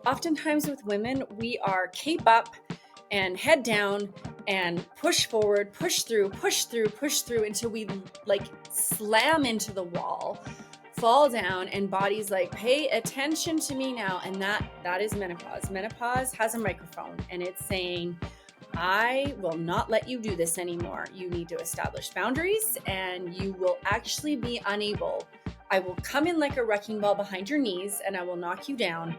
oftentimes with women, we are cape up and head down and push forward, push through until we like slam into the wall, fall down, and body's like, pay attention to me now. And that is menopause. Menopause has a microphone and it's saying, I will not let you do this anymore. You need to establish boundaries and you will actually be unable. I will come in like a wrecking ball behind your knees and I will knock you down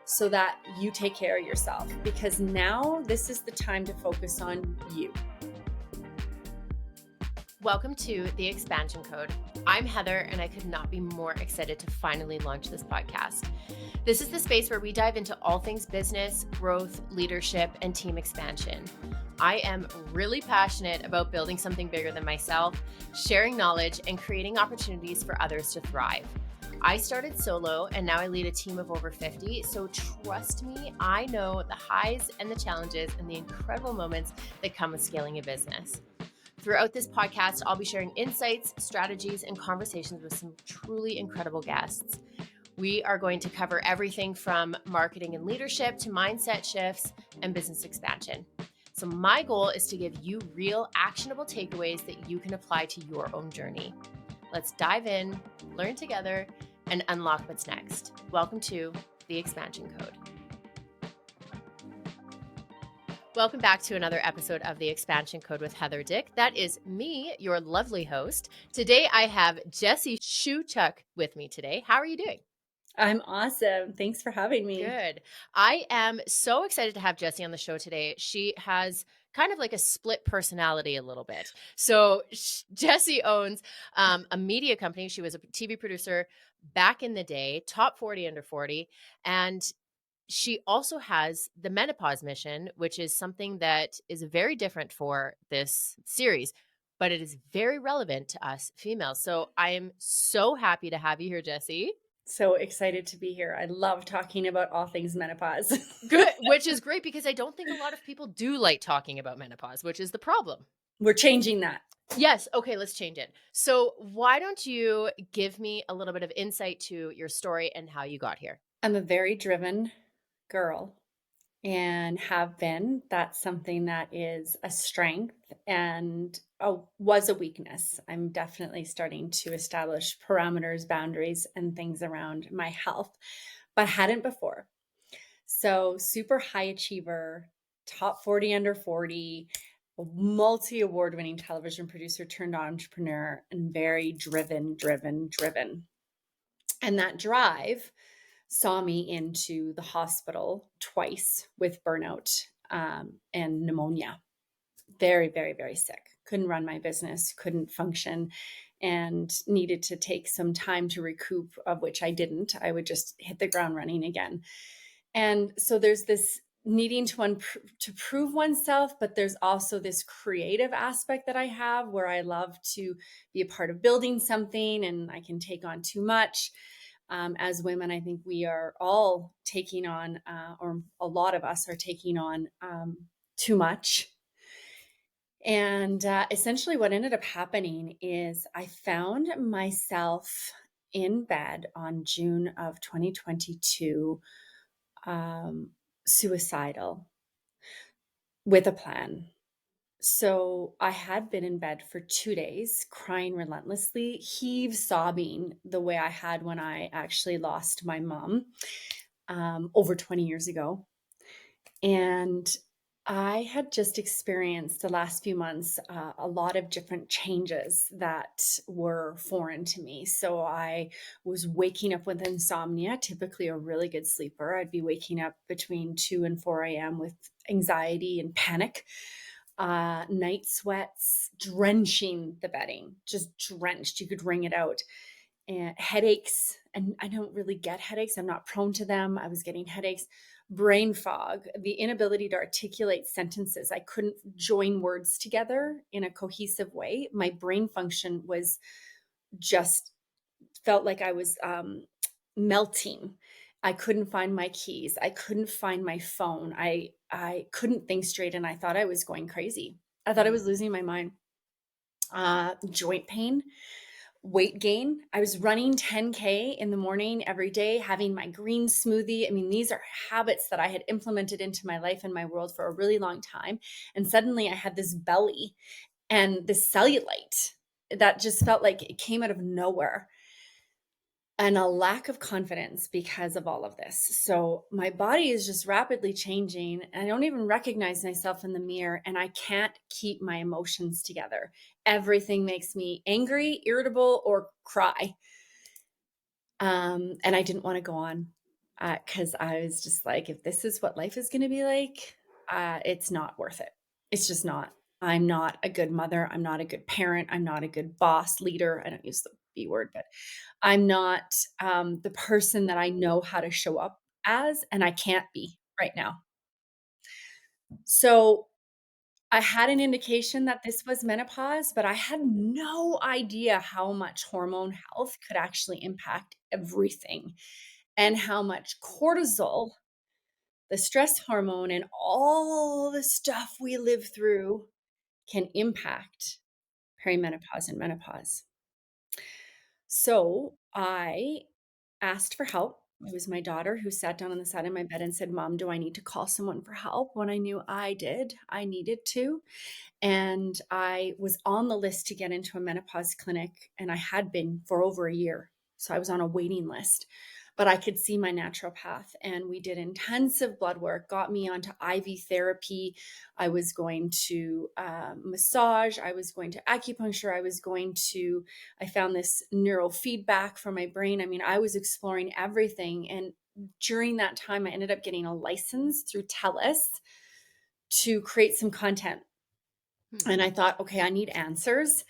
so that you take care of yourself, because now this is the time to focus on you. Welcome to The Expansion Code. I'm Heather, and I could not be more excited to finally launch this podcast. This is the space where we dive into all things business, growth, leadership, and team expansion. I am really passionate about building something bigger than myself, sharing knowledge, and creating opportunities for others to thrive. I started solo, and now I lead a team of over 50, so trust me, I know the highs and the challenges and the incredible moments that come with scaling a business. Throughout this podcast, I'll be sharing insights, strategies, and conversations with some truly incredible guests. We are going to cover everything from marketing and leadership to mindset shifts and business expansion. So my goal is to give you real, actionable takeaways that you can apply to your own journey. Let's dive in, learn together, and unlock what's next. Welcome to The Expansion Code. Welcome back to another episode of The Expansion Code with Heather Dick. That is me, your lovely host. Today I have Jesse Schewchuk with me today. How are you doing? I'm awesome. Thanks for having me. Good. I am so excited to have Jesse on the show today. She has kind of like a split personality a little bit. So Jesse owns a media company. She was a TV producer back in the day, top 40 under 40. And she also has the Menopause Mission, which is something that is very different for this series, but it is very relevant to us females. So I am so happy to have you here, Jesse. So excited to be here. I love talking about all things menopause. Good, which is great because I don't think a lot of people do like talking about menopause, which is the problem. We're changing that. Yes. Okay, let's change it. So why don't you give me a little bit of insight to your story and how you got here? I'm a very driven girl and have been. That's something that is a strength and was a weakness. I'm definitely starting to establish parameters, boundaries, and things around my health, but hadn't before. So super high achiever, top 40 under 40, multi-award winning television producer turned entrepreneur, and very driven. And that drive saw me into the hospital twice with burnout and pneumonia. Very, very, very sick. Couldn't run my business, couldn't function, and needed to take some time to recoup, of which I didn't. I would just hit the ground running again. And so there's this needing to prove oneself, but there's also this creative aspect that I have where I love to be a part of building something, and I can take on too much. As women, I think we are all taking on, or a lot of us are taking on too much. And essentially what ended up happening is I found myself in bed on June of 2022, suicidal with a plan. So I had been in bed for 2 days, crying relentlessly, sobbing the way I had when I actually lost my mom over 20 years ago. And I had just experienced the last few months a lot of different changes that were foreign to me. So I was waking up with insomnia, typically a really good sleeper. I'd be waking up between 2 and 4 a.m. with anxiety and panic. Night sweats, drenching the bedding, just drenched. You could wring it out. And headaches. And I don't really get headaches. I'm not prone to them. I was getting headaches. Brain fog, the inability to articulate sentences. I couldn't join words together in a cohesive way. My brain function was just felt like I was melting. I couldn't find my keys. I couldn't find my phone. I couldn't think straight, and I thought I was going crazy. I thought I was losing my mind. Joint pain weight gain. I was running 10K in the morning every day, having my green smoothie. I mean, these are habits that I had implemented into my life and my world for a really long time. And suddenly I had this belly and this cellulite that just felt like it came out of nowhere, and a lack of confidence because of all of this. So my body is just rapidly changing. And I don't even recognize myself in the mirror, and I can't keep my emotions together. Everything makes me angry, irritable, or cry. And I didn't want to go on because I was just like, if this is what life is going to be like, it's not worth it. It's just not. I'm not a good mother. I'm not a good parent. I'm not a good boss, leader. I don't use the B word, but I'm not the person that I know how to show up as, and I can't be right now. So I had an indication that this was menopause, but I had no idea how much hormone health could actually impact everything, and how much cortisol, the stress hormone, and all the stuff we live through can impact perimenopause and menopause. So I asked for help. It was my daughter who sat down on the side of my bed and said, "Mom, do I need to call someone for help?" When I knew I did, I needed to. And I was on the list to get into a menopause clinic, and I had been for over a year. So I was on a waiting list, but I could see my natural path. And we did intensive blood work, got me onto IV therapy. I was going to massage, I was going to acupuncture, I found this neurofeedback from my brain. I mean, I was exploring everything. And during that time, I ended up getting a license through TELUS to create some content. Hmm. And I thought, okay, I need answers.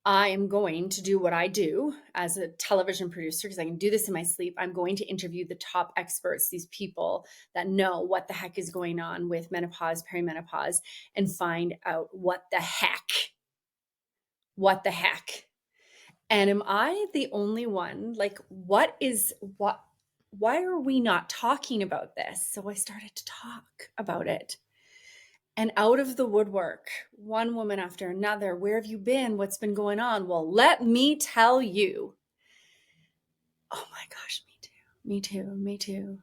I am going to do what I do as a television producer because I can do this in my sleep. I'm going to interview the top experts, these people that know what the heck is going on with menopause, perimenopause, and find out what the heck. And am I the only one? Like, why are we not talking about this? So I started to talk about it. And out of the woodwork, one woman after another, "Where have you been? What's been going on?" Well, let me tell you. Oh my gosh, me too. Me too. Me too.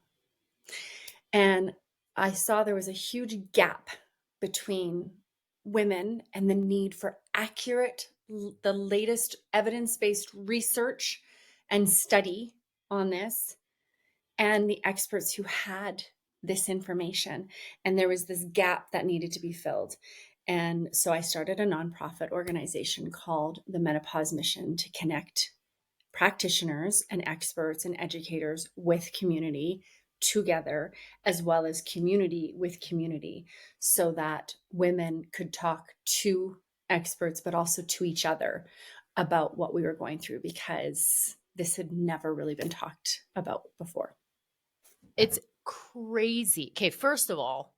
And I saw there was a huge gap between women and the need for accurate, the latest evidence based research and study on this, and the experts who had this information. And there was this gap that needed to be filled. And so I started a nonprofit organization called the Menopause Mission to connect practitioners and experts and educators with community together, as well as community with community, so that women could talk to experts, but also to each other about what we were going through, because this had never really been talked about before. It's crazy. Okay, first of all,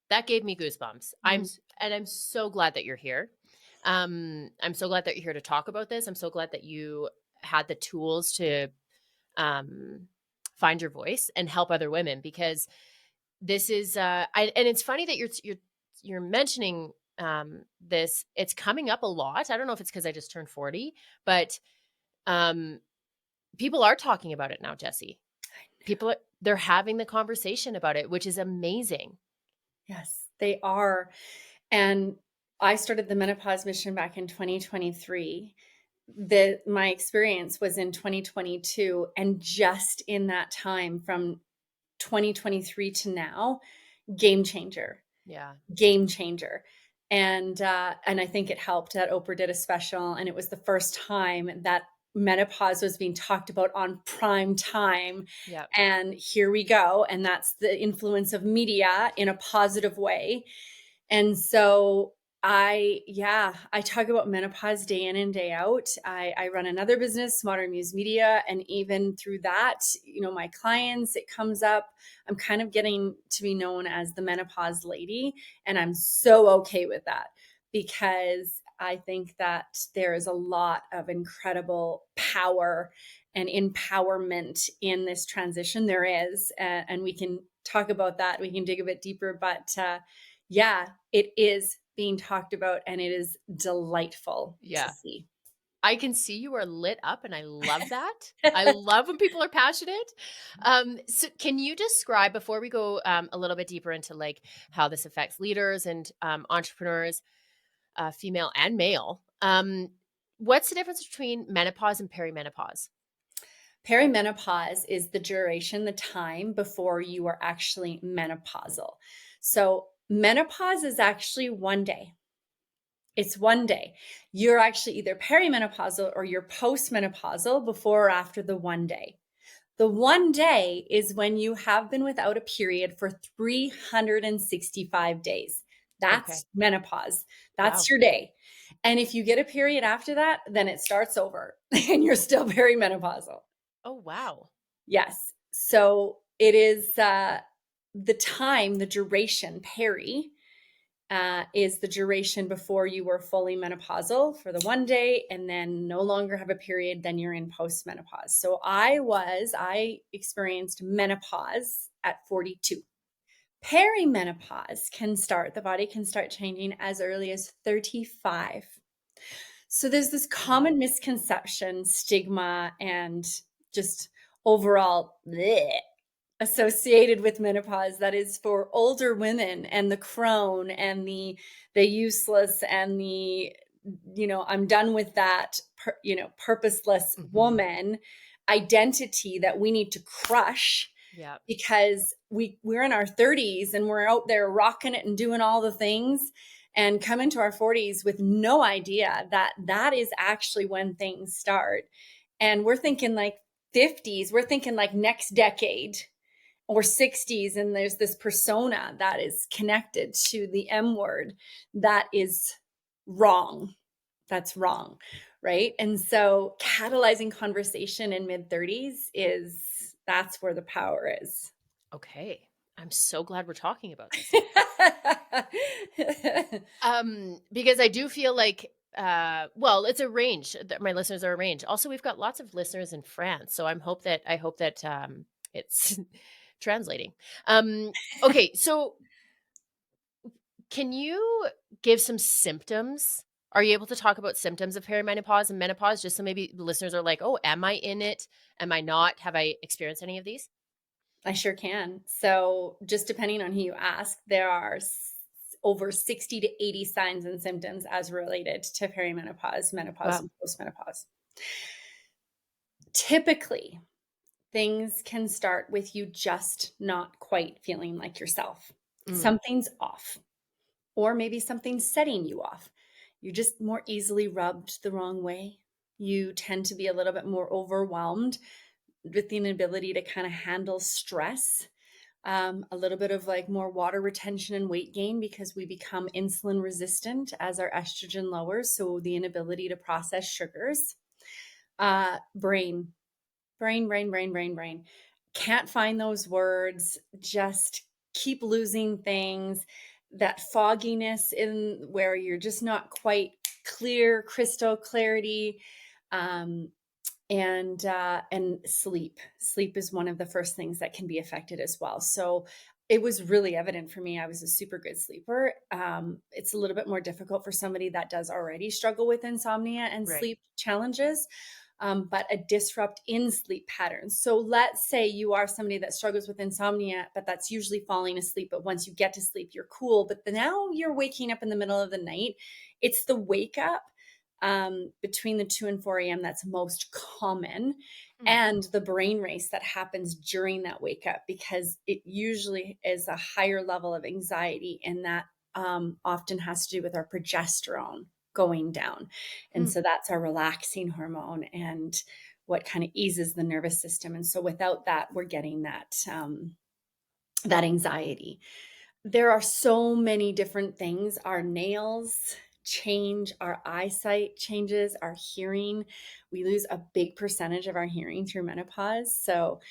that gave me goosebumps. Mhm. And I'm so glad that you're here. I'm so glad that you're here to talk about this. I'm so glad that you had the tools to um, find your voice and help other women, because this is and it's funny that you're mentioning this. It's coming up a lot. I don't know if it's because I just turned 40, but um, people are talking about it now, Jesse. They're having the conversation about it, which is amazing. Yes, they are. And I started the Menopause Mission back in 2023. My experience was in 2022, and just in that time from 2023 to now, game changer, Yeah. game changer. And I think it helped that Oprah did a special, and it was the first time that menopause was being talked about on prime time. Yeah. And here we go. And that's the influence of media in a positive way. And so I talk about menopause day in and day out. I run another business, Modern Muse Media, and even through that, my clients, it comes up. I'm kind of getting to be known as the menopause lady, and I'm so okay with that, because I think that there is a lot of incredible power and empowerment in this transition. There is, and we can talk about that. We can dig a bit deeper, but yeah, it is being talked about, and it is delightful to Yeah. see. I can see you are lit up, and I love that. I love when people are passionate. So can you describe, before we go a little bit deeper into like how this affects leaders and entrepreneurs, female and male, what's the difference between menopause and perimenopause? Perimenopause is the duration, the time before you are actually menopausal. So, menopause is actually 1 day. It's 1 day. You're actually either perimenopausal or you're postmenopausal before or after the 1 day. The 1 day is when you have been without a period for 365 days. Okay. That's menopause. That's Wow. your day. And if you get a period after that, then it starts over and you're still perimenopausal. Oh, wow. Yes. So it is the time, the duration, is the duration before you were fully menopausal for the 1 day and then no longer have a period, then you're in postmenopause. So I experienced menopause at 42. Perimenopause the body can start changing as early as 35. So there's this Wow. common misconception, stigma, and just overall bleh, associated with menopause that is for older women and the crone and the useless and the I'm done with that purposeless Hmm. woman identity that we need to crush Yeah. because we're in our 30s and we're out there rocking it and doing all the things and come into our 40s with no idea that that is actually when things start. And we're thinking like 50s, we're thinking like next decade or 60s, and there's this persona that is connected to the M word that is wrong. That's wrong, right? And so catalyzing conversation in mid 30s is that's where the power is. Okay. I'm so glad we're talking about this. I Because I do feel like, well, it's a range. My listeners are a range. Also, we've got lots of listeners in France, so I hope that it's translating. Okay, so can you give some symptoms? Are you able to talk about symptoms of perimenopause and menopause, just so maybe the listeners are like, "Oh, am I in it? Am I not? Have I experienced any of these?" sure can. So, just depending on who you ask, there are over 60 to 80 signs and symptoms as related to perimenopause, menopause, Wow. and postmenopause. Typically, things can start with you just not quite feeling like yourself. Mm, Something's off, or maybe something's setting you off. You're just more easily rubbed the wrong way. You tend to be a little bit more overwhelmed with the inability to kind of handle stress. A little bit of like more water retention and weight gain because we become insulin resistant as our estrogen lowers. So the inability to process sugars. Brain, brain. Can't find those words. Just keep losing things. That fogginess in where you're just not quite clear, crystal clarity. Um, and sleep. Sleep is one of the first things that can be affected as well. So it was really evident for me. I was a super good sleeper. It's a little bit more difficult for somebody that does already struggle with insomnia and right. sleep challenges, but a disrupt in sleep patterns. So let's say you are somebody that struggles with insomnia, but that's usually falling asleep. But once you get to sleep, you're cool. But now you're waking up in the middle of the night. It's the wake up between the 2 and 4 a.m. that's most common, Mm, and the brain race that happens during that wake up because it usually is a higher level of anxiety, and that often has to do with our progesterone going down. And mm, so that's our relaxing hormone and what kind of eases the nervous system. And so without that, we're getting that anxiety. There are so many different things. Our nails change, our eyesight changes, our hearing. We lose a big percentage of our hearing through menopause. So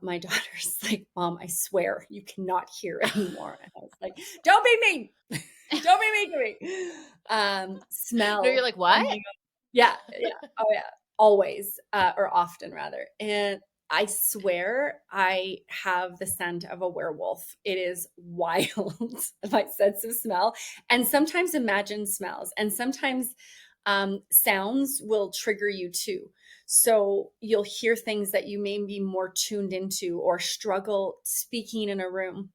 my daughter's like, Mom, I swear you cannot hear anymore. And I was like, don't be mean. Don't be mean to me. no, you're Smell. like, Oh "What?" my yeah, yeah. Oh, yeah. Always, or often rather. And I swear I have the scent of a werewolf. It is wild, my sense of smell, and sometimes imagined smells. And sometimes Sounds will trigger you too. So you'll hear things that you may be more tuned into or struggle speaking in a room.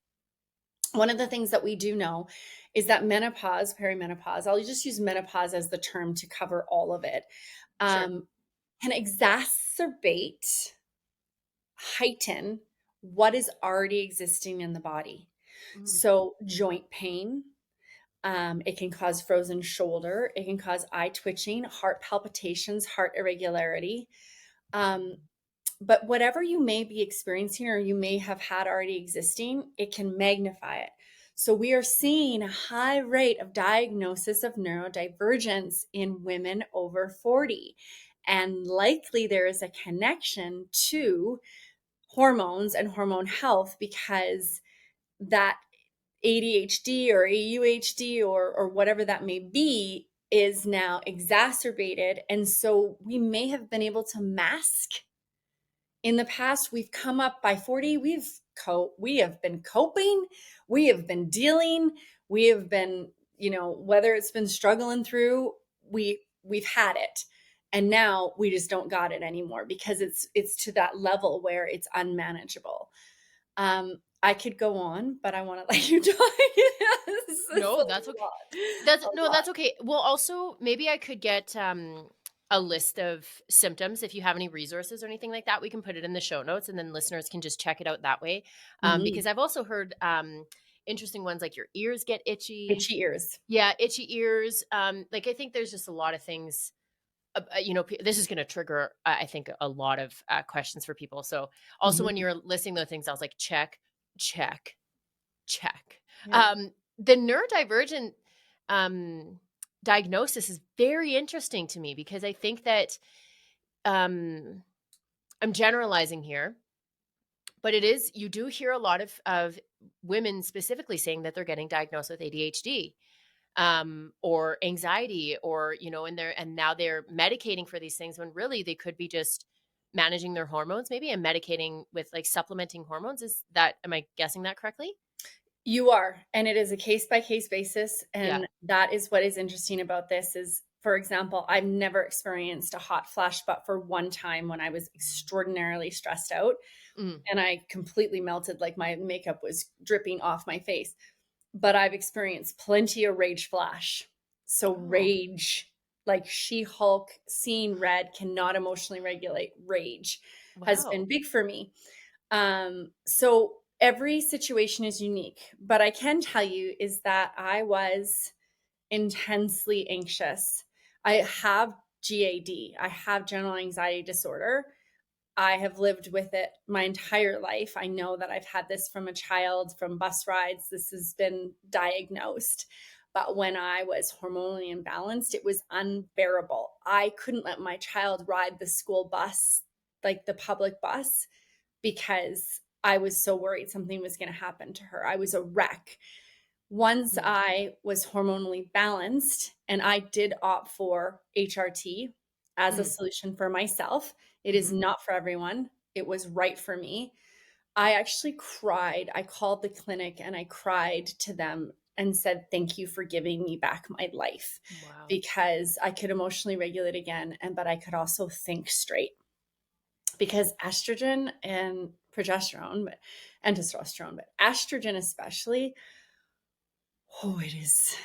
One of the things that we do know is that menopause, perimenopause, I'll just use menopause as the term to cover all of it, Sure. um, can exacerbate, heighten what is already existing in the body. Mm, So, joint pain, it can cause frozen shoulder, it can cause eye twitching, heart palpitations, heart irregularity. Um, but whatever you may be experiencing or you may have had already existing, it can magnify it. So we are seeing a high rate of diagnosis of neurodivergence in women over 40. And likely there is a connection to hormones and hormone health because that ADHD or AUHD or whatever that may be is now exacerbated. And so we may have been able to mask in the past. We've come up by 40, we have been coping, we have been dealing, we have been, whether it's been struggling through, we've had it. And now we just don't got it anymore because it's to that level where it's unmanageable. I could go on, but I want to let you talk. It's no, that's okay. a lot. That's okay. Well, also, maybe I could get a list of symptoms. If you have any resources or anything like that, we can put it in the show notes, and then listeners can just check it out that way. Mhm. Because I've also heard interesting ones like your ears get itchy. Itchy ears. Yeah, itchy ears. Like I think there's just a lot of things. This is going to trigger, I think, a lot of questions for people. So also when Mhm. you're listing those things, I was like, check, check, check. Yeah. The neurodivergent um, diagnosis is very interesting to me because I think that um, I'm generalizing here, but it is you do hear a lot of women specifically saying that they're getting diagnosed with ADHD or anxiety, or and now they're medicating for these things when really they could be just managing their hormones maybe and medicating with like supplementing hormones. Is that, am I guessing that correctly? You are, and it is a case by case basis, Yeah. and that is what is interesting about this is, for example, I've never experienced a hot flash, but for one time when I was extraordinarily stressed out Mm. and I completely melted, like my makeup was dripping off my face. But I've experienced plenty of rage flash. So Oh, rage, like She-Hulk, seeing red, cannot emotionally regulate rage has been wow. big for me. So every situation is unique, but I can tell you is that I was intensely anxious. I have GAD. I have general anxiety disorder. I have lived with it my entire life. I know that I've had this from a child, from bus rides. This has been diagnosed. But when I was hormonally imbalanced, it was unbearable. I couldn't let my child ride the school bus, like the public bus, because I was so worried something was going to happen to her. I was a wreck. Once Mm. I was hormonally balanced and I did opt for HRT as a Mm. solution for myself, it is Mhm. not for everyone. It was right for me. I actually cried. I called the clinic and I cried to them and said, "Thank you for giving me back my life," Wow. because I could emotionally regulate again, but I could also think straight because estrogen and progesterone and testosterone, but estrogen especially, oh, it is.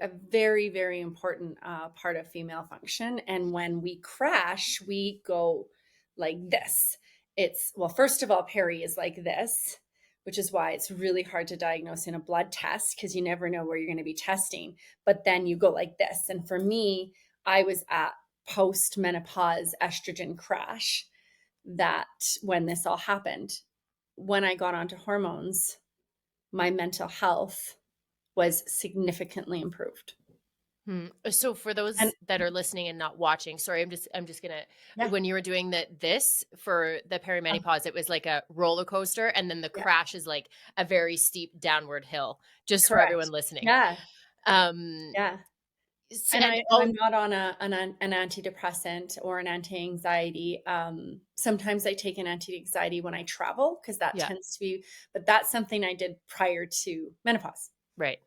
A very, very important part of female function. And when we crash, we go like this. It's, well, first of all, peri is like this, which is why it's really hard to diagnose in a blood test because you never know where you're going to be testing. But then you go like this. And for me, I was at post menopause estrogen crash that when this all happened, when I got onto hormones, my mental health was significantly improved. Hmm. So for And those that are listening and not watching, sorry, I'm just gonna, yeah, when you were doing this for the uh, perimenopause, it was like a roller coaster, and then the yeah, crash is like a very steep downward hill, just for correct. everyone listening. Yeah, Um, yeah. And and I'm not on an antidepressant or an anti-anxiety. Sometimes I take an anti-anxiety when I travel because that yeah, tends to be, but that's something I did prior to menopause. right.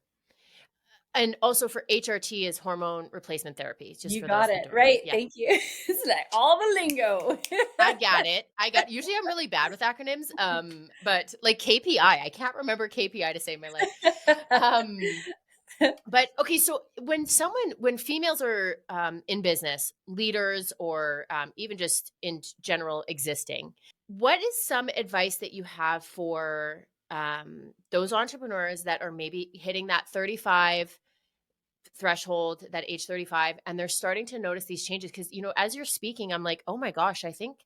And also for HRT is hormone replacement therapy, just You for got those that it, don't know. right, Yeah. thank you. It's like all the lingo. I got it. Usually I'm really bad with acronyms. But like KPI, I can't remember KPI to save my life. Um, but okay, so when females are in business, leaders, or even just in general existing, what is some advice that you have for those entrepreneurs that are maybe hitting that 35 threshold, that age 35, and they're starting to notice these changes? Because, as you're speaking, I'm like, oh my gosh, I think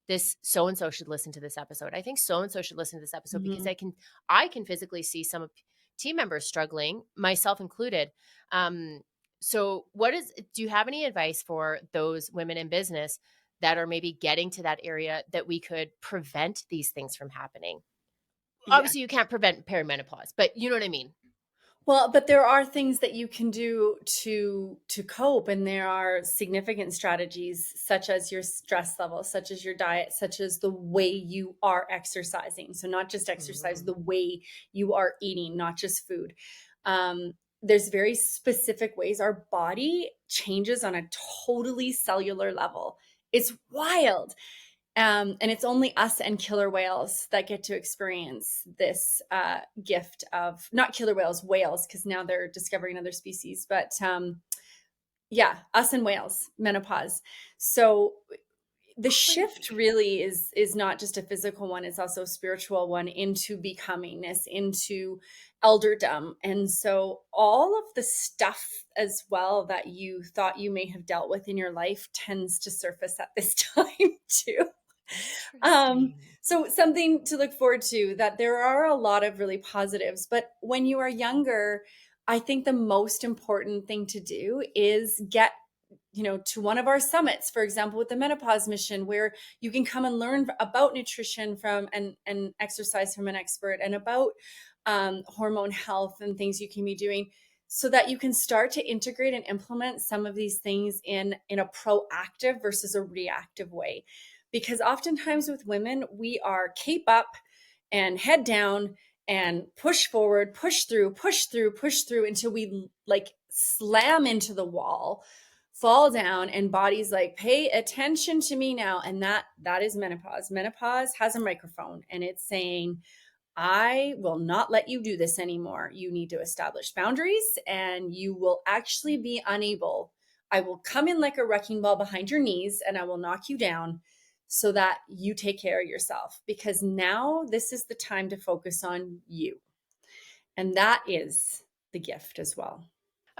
this so and so should listen to this episode. I think so and so should listen to this episode because Mhm. I can physically see some team members struggling, myself included. Um, so do you have any advice for those women in business that are maybe getting to that area that we could prevent these things from happening? Yeah. Obviously, you can't prevent perimenopause, but you know what I mean? Well, but there are things that you can do to cope, and there are significant strategies such as your stress level, such as your diet, such as the way you are exercising. So not just exercise, Mm, the way you are eating, not just food. There's very specific ways our body changes on a totally cellular level. It's wild. And it's only us and killer whales that get to experience this gift of not killer whales, whales, because now they're discovering other species. But yeah, us and whales, menopause. So the shift crazy. really is not just a physical one; it's also a spiritual one into becomingness, into elderdom, and so all of the stuff as well that you thought you may have dealt with in your life tends to surface at this time too. Interesting. So something to look forward to, that there are a lot of really positives, but when you are younger, I think the most important thing to do is get to one of our summits, for example, with the Menopause Mission, where you can come and learn about nutrition from and exercise from an expert, and about hormone health and things you can be doing, so that you can start to integrate and implement some of these things in a proactive versus a reactive way. Because oftentimes with women, we are cape up and head down and push forward, push through, push through, push through until we like slam into the wall, fall down, and body's like, pay attention to me now. And that is menopause. Menopause has a microphone, and it's saying, I will not let you do this anymore. You need to establish boundaries, and you will actually be unable. I will come in like a wrecking ball behind your knees, and I will knock you down so that you take care of yourself, because now this is the time to focus on you. And that is the gift as well.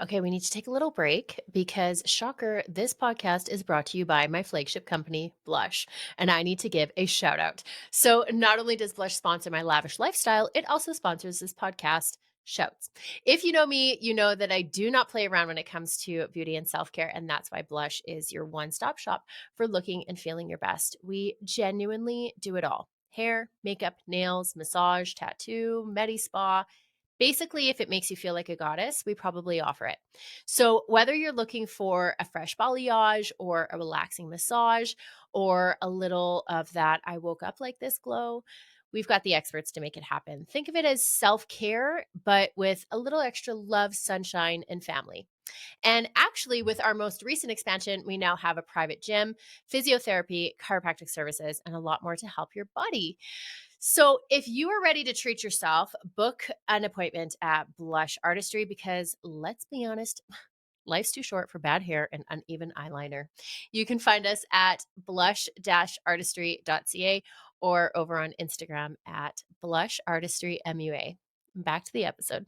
Okay, we need to take a little break because, shocker, this podcast is brought to you by my flagship company, Blush, and I need to give a shout out. So, not only does Blush sponsor my lavish lifestyle, it also sponsors this podcast. Shouts. If you know me, you know that I do not play around when it comes to beauty and self care, and that's why Blush is your one stop shop for looking and feeling your best. We genuinely do it all: hair, makeup, nails, massage, tattoo, medi spa. Basically, if it makes you feel like a goddess, we probably offer it. So, whether you're looking for a fresh balayage or a relaxing massage or a little of that I woke up like this glow, we've got the experts to make it happen. Think of it as self care, but with a little extra love, sunshine, and family. And actually, with our most recent expansion, we now have a private gym, physiotherapy, chiropractic services, and a lot more to help your body. So, if you are ready to treat yourself, book an appointment at Blush Artistry because, let's be honest, life's too short for bad hair and uneven eyeliner. You can find us at blush-artistry.ca or over on Instagram at blushartistrymua. Back to the episode.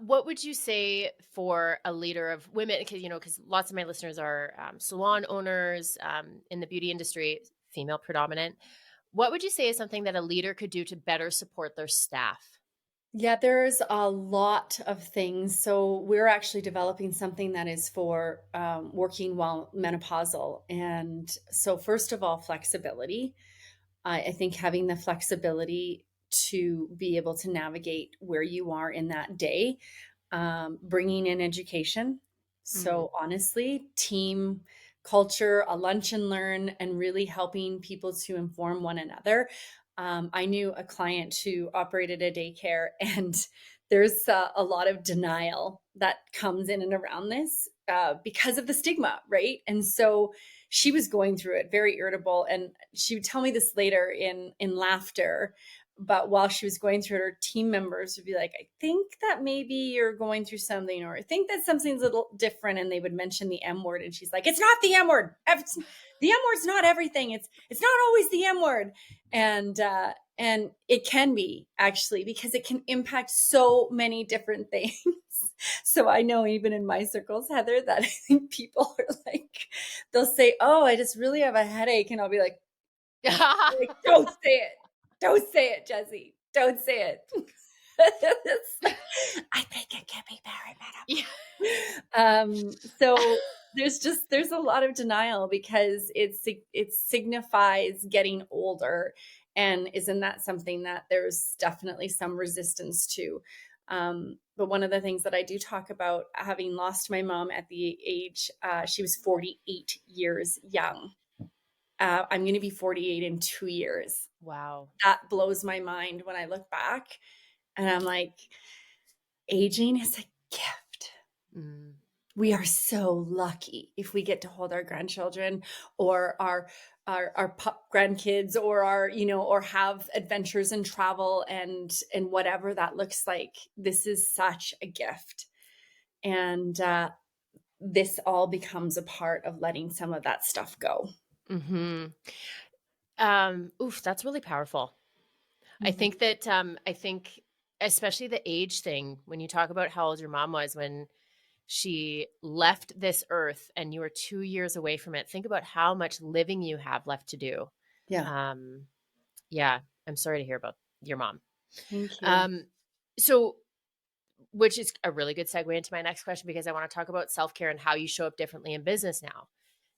What would you say for a leader of women? Because lots of my listeners are salon owners in the beauty industry, female predominant. What would you say is something that a leader could do to better support their staff? Yeah, there's a lot of things. So we're actually developing something that is for working while menopausal. And so, first of all, flexibility. I think having the flexibility to be able to navigate where you are in that day, bringing in education. Mm, So, honestly, team culture, a lunch and learn, and really helping people to inform one another. I knew a client who operated a daycare, and there's a lot of denial that comes in and around this because of the stigma, right? And so she was going through it, very irritable, and she would tell me this later in laughter. But while she was going through it, her team members would be like, "I think that maybe you're going through something, or I think that something's a little different." And they would mention the M word, and she's like, "It's not the M word. The M word's not everything. It's not always the M word." And it can be actually because it can impact so many different things. So I know even in my circles, Heather, that I think people are like, they'll say, "Oh, I just really have a headache," and I'll be like, "Don't say it. Don't say it, Jesse. Don't say it." It's like, "I think it could be Yeah. perimenopause." So there's a lot of denial because it signifies getting older, and isn't that something that there's definitely some resistance to? But one of the things that I do talk about, having lost my mom at the age, she was 48 years young. I'm going to be 48 in 2 years. Wow. That blows my mind when I look back, and I'm like, aging is a gift. Mm. We are so lucky if we get to hold our grandchildren or our grandkids, or or have adventures and travel and whatever that looks like. This is such a gift. And this all becomes a part of letting some of that stuff go. Hmm. Oof, that's really powerful. Mhm. I think especially the age thing, when you talk about how old your mom was when she left this earth and you were 2 years away from it, think about how much living you have left to do. Yeah. Um, yeah, I'm sorry to hear about your mom. Thank you. Um, so which is a really good segue into my next question because I wanna talk about self-care and how you show up differently in business now.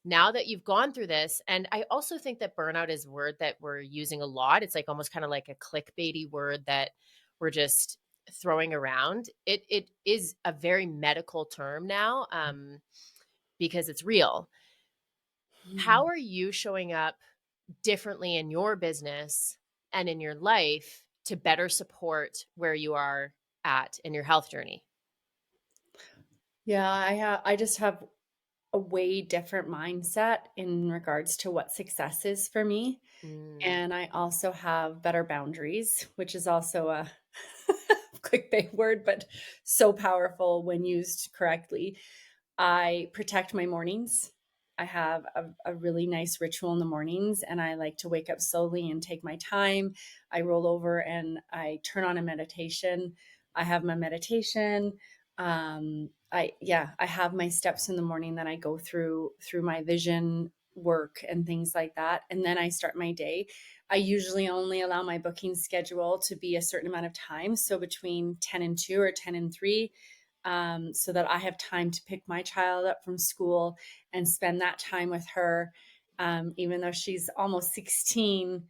Now that you've gone through this, and I also think that burnout is a word that we're using a lot. It's like almost kind of like a clickbaity word that we're just throwing around. It is a very medical term now, because it's real. How Hmm. are you showing up differently in your business and in your life to better support where you are at in your health journey? Yeah, I just have a way different mindset in regards to what success is for me. Mm, And I also have better boundaries, which is also a clickbait word, but so powerful when used correctly. I protect my mornings. I have a really nice ritual in the mornings, and I like to wake up slowly and take my time. I roll over and I turn on a meditation. I have my meditation. I have my steps in the morning that I go through my vision work and things like that, and then I start my day. I usually only allow my booking schedule to be a certain amount of time, so between 10 and 2 or 10 and 3, so that I have time to pick my child up from school and spend that time with her. Even though she's almost 16,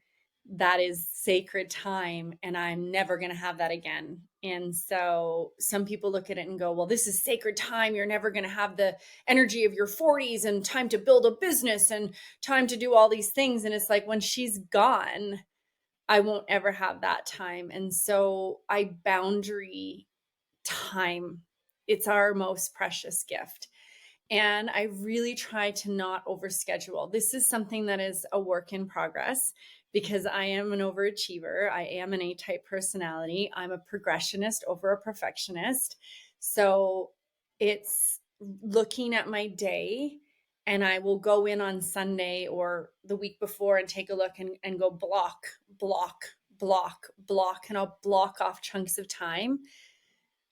that is sacred time, and I'm never going to have that again. And so some people look at it and go, "Well, this is sacred time. You're never going to have the energy of your 40s and time to build a business and time to do all these things." And it's like when she's gone, I won't ever have that time. And so I boundary time. It's our most precious gift. And I really try to not overschedule. This is something that is a work in progress because I am an overachiever. I am an A type personality. I'm a progressionist over a perfectionist. So it's looking at my day, and I will go in on Sunday or the week before and take a look and go block, block, block, block. And I'll block off chunks of time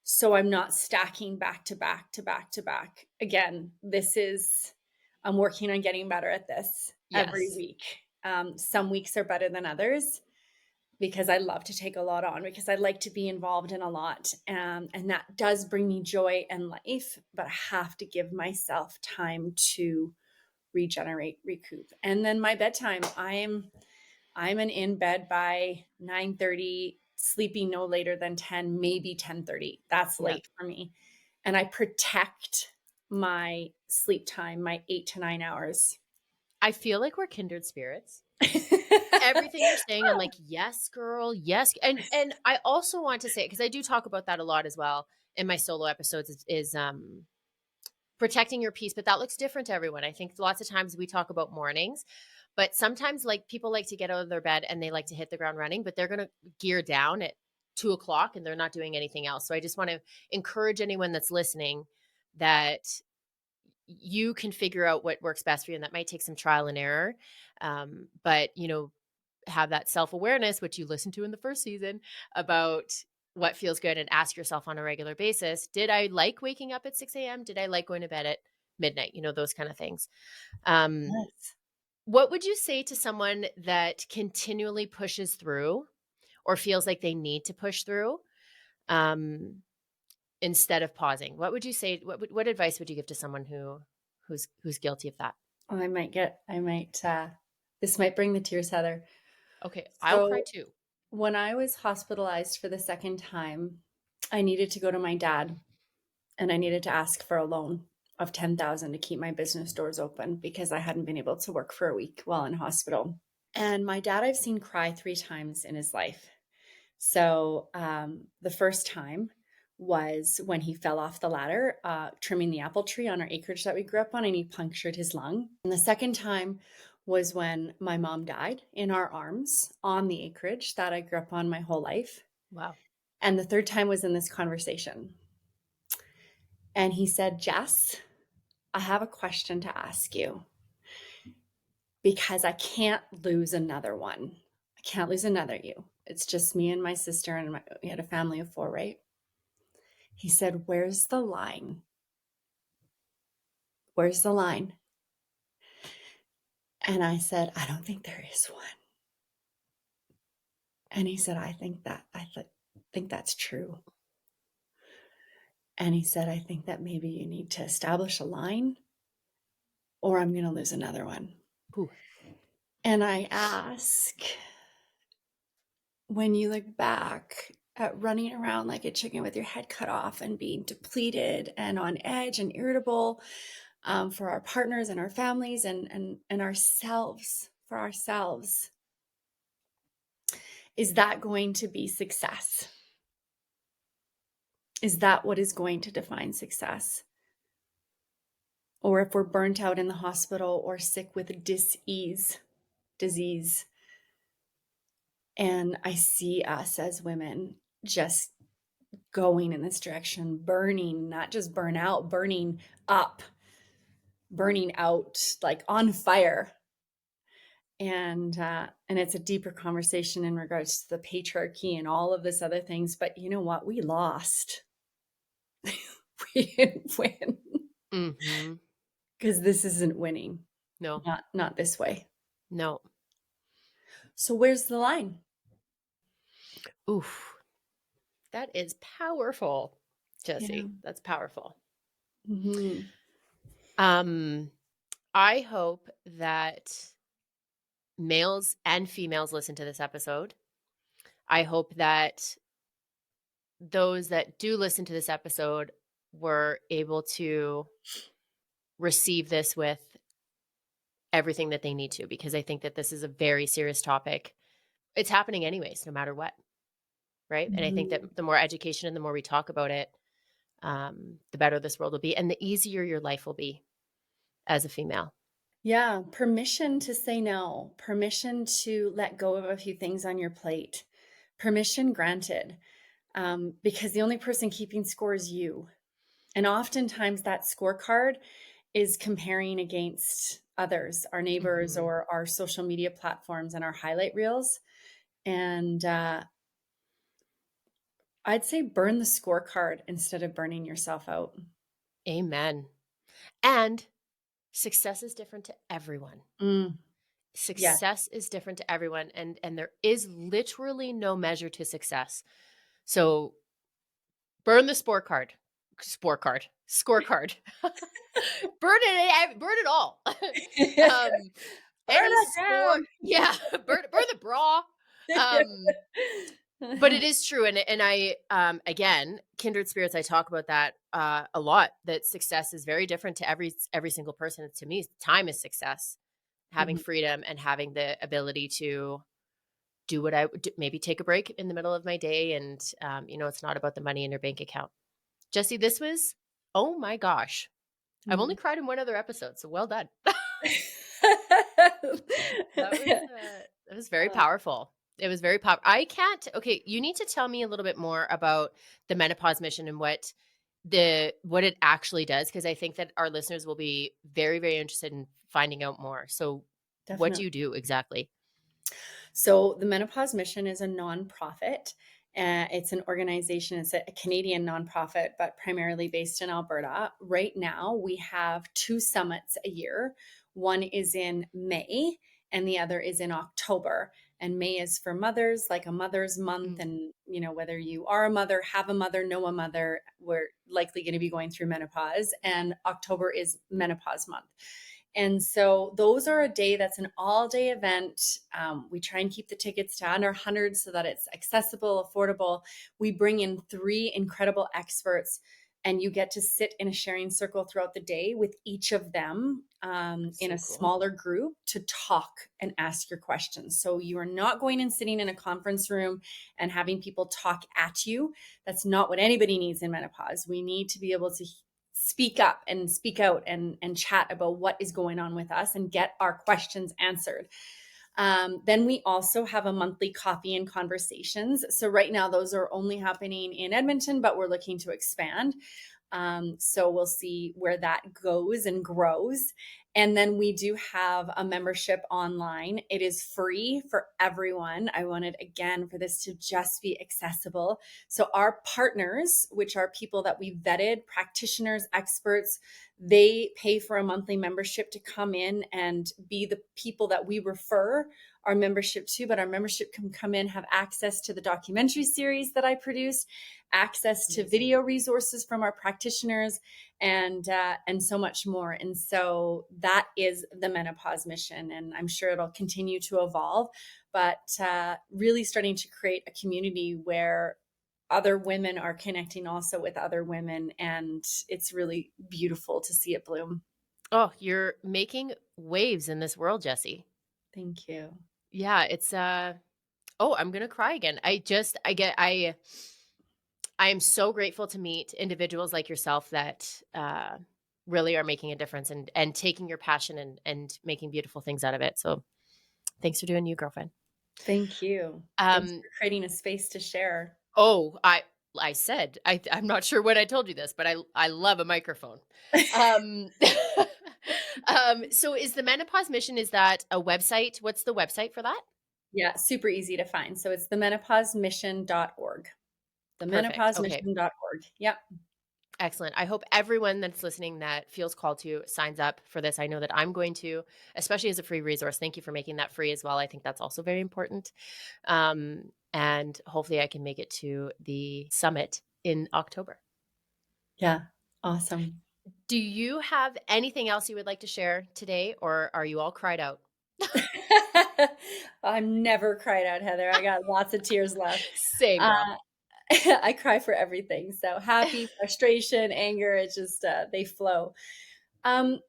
so I'm not stacking back to back to back to back. Again, I'm working on getting better at this every yes. week. Some weeks are better than others because I love to take a lot on, because I like to be involved in a lot. And that does bring me joy and life, but I have to give myself time to regenerate, recoup. And then my bedtime, I'm an in bed by 9:30, sleeping no later than 10, maybe 10:30. That's Yeah. late for me. And I protect my sleep time, my 8 to 9 hours. I feel like we're kindred spirits. Everything you're saying, I'm like, "Yes, girl, yes." And I also want to say, because I do talk about that a lot as well in my solo episodes, is protecting your peace, but that looks different to everyone. I think lots of times we talk about mornings, but sometimes like people like to get out of their bed and they like to hit the ground running, but they're going to gear down at 2 o'clock and they're not doing anything else. So I just want to encourage anyone that's listening that you can figure out what works best for you. And that might take some trial and error. But, have that self-awareness, which you listened to in the first season, about what feels good, and ask yourself on a regular basis, did I like waking up at 6 a.m.? Did I like going to bed at midnight? Those kind of things. Um, Yes. what would you say to someone that continually pushes through or feels like they need to push through um, instead of pausing? What would you say? What advice would you give to someone who's guilty of that? Oh, this might bring the tears, Heather. Okay, I'll cry So too. when I was hospitalized for the second time, I needed to go to my dad and I needed to ask for a loan of 10,000 to keep my business doors open because I hadn't been able to work for a week while in hospital. And my dad, I've seen cry 3 times in his life. So the first time was when he fell off the ladder, trimming the apple tree on our acreage that we grew up on, and he punctured his lung. And the second time was when my mom died in our arms on the acreage that I grew up on my whole life. Wow. And the third time was in this conversation. And he said, Jess, I have a question to ask you because I can't lose another one. I can't lose another you. It's just me and my sister, and we had a family of 4, right? He said, where's the line? Where's the line? And I said, I don't think there is one. And he said, I think that's true. And he said, I think that maybe you need to establish a line or I'm going to lose another one. Whew. And I ask, when you look back at running around like a chicken with your head cut off and being depleted and on edge and irritable for our partners and our families and ourselves, for ourselves, is that going to be success? Is that what is going to define success? Or if we're burnt out in the hospital or sick with disease, and I see us as women just going in this direction, burning, not just burn out, burning up, burning out, like on fire. And it's a deeper conversation in regards to the patriarchy and all of this other things. But you know what? We lost. We didn't win Mm-hmm. because this isn't winning. No, Not this way. no. So where's the line? Oof. That is powerful, Yeah. Jesse. That's powerful. Mhm. I hope that males and females listen to this episode. I hope that those that do listen to this episode were able to receive this with everything that they need to, because I think that this is a very serious topic. It's happening anyways, no matter what, right? And I think Mhm. that the more education and the more we talk about it, the better this world will be and the easier your life will be as a female. Yeah, permission to say no, permission to let go of a few things on your plate, permission granted, because the only person keeping score is you. And oftentimes that scorecard is comparing against others, our neighbors Mhm. or our social media platforms and our highlight reels. And I'd say burn the scorecard instead of burning yourself out. Amen. And success is different to everyone. Mm, yes. Success is different to everyone, and there is literally no measure to success. So burn the scorecard. Burn it all. um, Burn any it score, down. yeah, burn the bra. Um, but it is true, and I again, kindred spirits. I talk about that a lot. That success is very different to every single person. To me, time is success. having Mhm. freedom and having the ability to do what I would maybe take a break in the middle of my day. And, it's not about the money in your bank account. Jesse, this was, oh my gosh. I've only Mhm. cried in one other episode. So well done. That was very Uh, powerful. It was very I can't okay, you need to tell me a little bit more about the Menopause Mission and what it actually does, because I think that our listeners will be very, very interested in finding out more. So what do Definitely. you do exactly? So the Menopause Mission is a nonprofit. It's an organization, it's a Canadian nonprofit, but primarily based in Alberta. Right now, we have two summits a year. One is in May, and the other is in October. And May is for mothers, like a mother's month. Mm, And, whether you are a mother, have a mother, know a mother, we're likely going to be going through menopause. And October is menopause month. And so those are a day that's an all day event. We try and keep the tickets to under 100 so that it's accessible, affordable. We bring in three incredible experts, and you get to sit in a sharing circle throughout the day with each of them in so a cool. smaller group to talk and ask your questions. So you are not going and sitting in a conference room and having people talk at you. That's not what anybody needs in menopause. We need to be able to speak up and speak out and chat about what is going on with us and get our questions answered. Then we also have a monthly coffee and conversations. So right now, those are only happening in Edmonton, but we're looking to expand. So we'll see where that goes and grows. And then we do have a membership online. It is free for everyone. I wanted, again, for this to just be accessible. So our partners, which are people that we vetted, practitioners, experts, they pay for a monthly membership to come in and be the people that we refer our membership to. But our membership can come in, have access to the documentary series that I produced, access to Amazing. video resources from our practitioners, and so much more. And so that is the Menopause Mission, and I'm sure it'll continue to evolve. But really starting to create a community where other women are connecting also with other women, and it's really beautiful to see it bloom. Oh, you're making waves in this world, Jesse. Thank you. Yeah, it's oh, I'm gonna cry again. I am so grateful to meet individuals like yourself that really are making a difference and taking your passion and making beautiful things out of it. So thanks for doing you, girlfriend. Thank you. Thanks Um, for creating a space to share. oh, I said I'm not sure when I told you this, but I love a microphone. Um, so is the Menopause Mission, is that a website? What's the website for that? Yeah, super easy to find. So it's themenopausemission.org. Perfect. Okay. Themenopausemission.org. Yep. Excellent. I hope everyone that's listening that feels called to signs up for this. I know that I'm going to, especially as a free resource. Thank you for making that free as well. I think that's also very important. And hopefully I can make it to the summit in October. Yeah. Awesome. Do you have anything else you would like to share today, or are you all cried out? I'm never cried out, Heather. I got lots of tears left. Same, Uh, girl. I cry for everything. So happy, frustration, anger, it's just they flow. Um,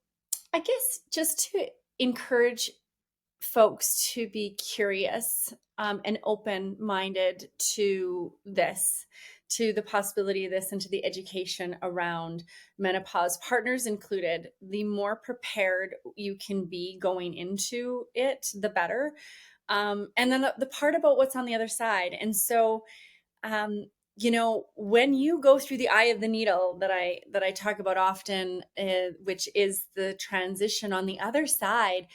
I guess just to encourage folks to be curious and open minded to this, to the possibility of this, and to the education around menopause, partners included. The more prepared you can be going into it, the better. And then the part about what's on the other side. And so, when you go through the eye of the needle that I talk about often, which is the transition on the other side,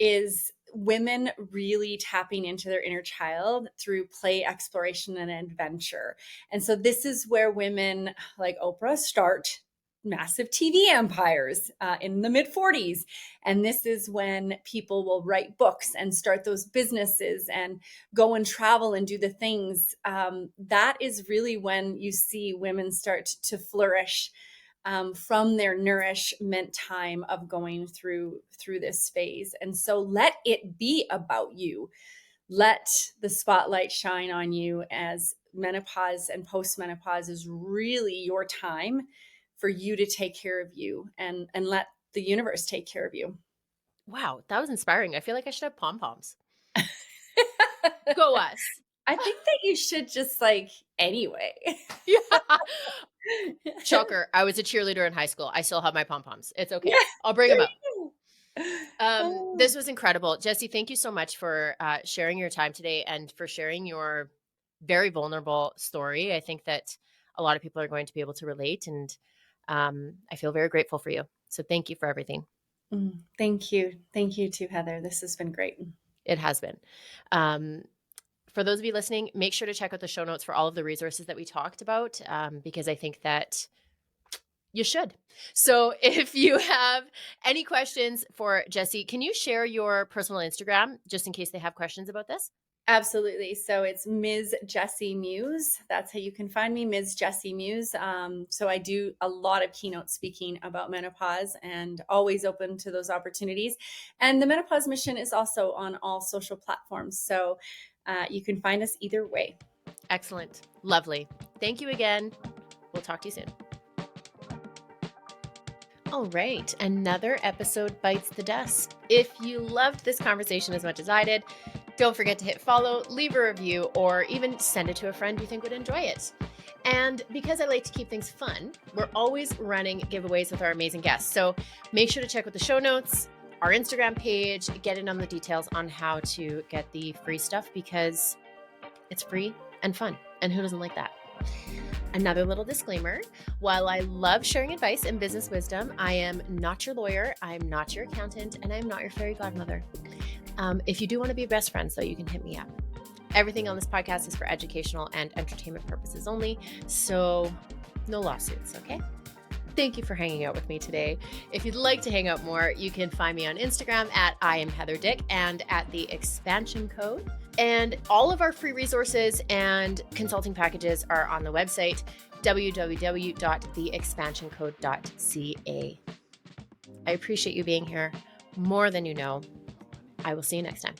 is women really tapping into their inner child through play, exploration, and adventure. And so this is where women like Oprah start massive TV empires in the mid 40s. And this is when people will write books and start those businesses and go and travel and do the things. That is really when you see women start to flourish from their nourishment time of going through this phase. And so let it be about you. Let the spotlight shine on you, as menopause and postmenopause is really your time for you to take care of you, and let the universe take care of you. Wow, that was inspiring. I feel like I should have pom-poms. Go us. I think that you should just, like, anyway. Yeah. Shocker, I was a cheerleader in high school. I still have my pom-poms. It's okay. Yeah, I'll bring there them up. you go. Oh. This was incredible. Jesse, thank you so much for sharing your time today and for sharing your very vulnerable story. I think that a lot of people are going to be able to relate, and I feel very grateful for you. So thank you for everything. Thank you. Thank you too, Heather. This has been great. It has been. Um, for those of you listening, make sure to check out the show notes for all of the resources that we talked about, because I think that you should. So if you have any questions for Jesse, can you share your personal Instagram just in case they have questions about this? Absolutely. So it's Ms. Jesse Muse. That's how you can find me, Ms. Jesse Muse. So I do a lot of keynote speaking about menopause and always open to those opportunities. And the Menopause Mission is also on all social platforms. So you can find us either way. Excellent. Lovely. Thank you again. We'll talk to you soon. All right, another episode bites the dust. If you loved this conversation as much as I did, don't forget to hit follow, leave a review, or even send it to a friend you think would enjoy it. And because I like to keep things fun, we're always running giveaways with our amazing guests. So make sure to check with the show notes, our Instagram page, get in on the details on how to get the free stuff because it's free and fun. And who doesn't like that? Another little disclaimer, while I love sharing advice and business wisdom, I am not your lawyer, I'm not your accountant, and I'm not your fairy godmother. If you do want to be best friends, though, you can hit me up. Everything on this podcast is for educational and entertainment purposes only, so no lawsuits, okay? Thank you for hanging out with me today. If you'd like to hang out more, you can find me on Instagram at I am Heather Dick and at the Expansion Code. And all of our free resources and consulting packages are on the website, www.theexpansioncode.ca. I appreciate you being here more than you know. I will see you next time.